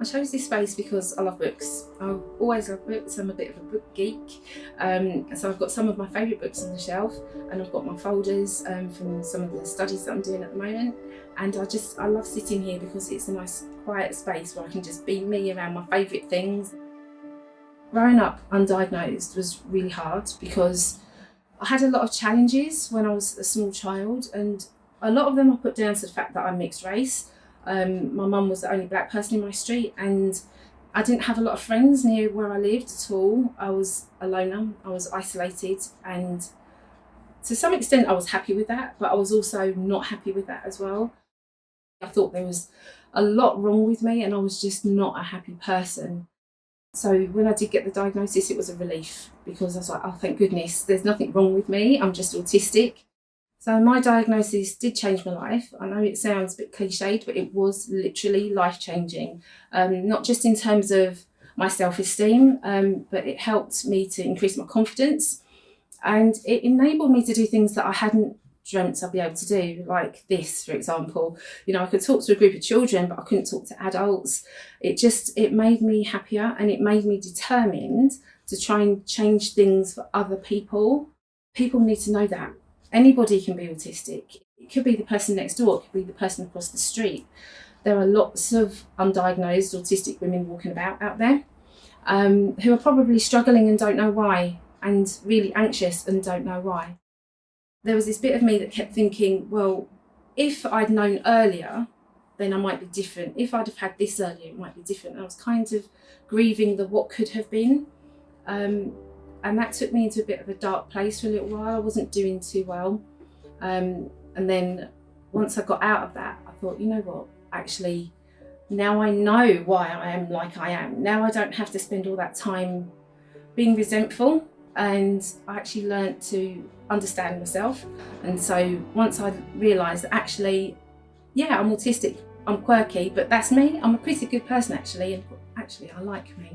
I chose this space because I love books. I've always loved books. I'm a bit of a book geek. So I've got some of my favourite books on the shelf, and I've got my folders from some of the studies that I'm doing at the moment. And I love sitting here because it's a nice quiet space where I can just be me around my favourite things. Growing up undiagnosed was really hard because I had a lot of challenges when I was a small child, and a lot of them I put down to the fact that I'm mixed race. My mum was the only black person in my street, and I didn't have a lot of friends near where I lived at all. I was a loner, I was isolated, and to some extent I was happy with that, but I was also not happy with that as well. I thought there was a lot wrong with me and I was just not a happy person. So when I did get the diagnosis, it was a relief because I was like, oh, thank goodness, there's nothing wrong with me, I'm just autistic. So my diagnosis did change my life. I know it sounds a bit cliched, but it was literally life-changing. Not just in terms of my self-esteem, but it helped me to increase my confidence, and it enabled me to do things that I hadn't dreamt I'd be able to do, like this, for example. You know, I could talk to a group of children, but I couldn't talk to adults. It made me happier, and it made me determined to try and change things for other people. People need to know that. Anybody can be autistic. It could be the person next door, it could be the person across the street. There are lots of undiagnosed autistic women walking about out there who are probably struggling and don't know why, and really anxious and don't know why. There was this bit of me that kept thinking, well, if I'd known earlier, then I might be different. If I'd have had this earlier, it might be different. I was kind of grieving the what could have been. And that took me into a bit of a dark place for a little while. I wasn't doing too well. And then once I got out of that, I thought, you know what, actually, now I know why I am like I am. Now I don't have to spend all that time being resentful. And I actually learnt to understand myself. And so once I realised that actually, yeah, I'm autistic, I'm quirky, but that's me. I'm a pretty good person actually, and actually I like me.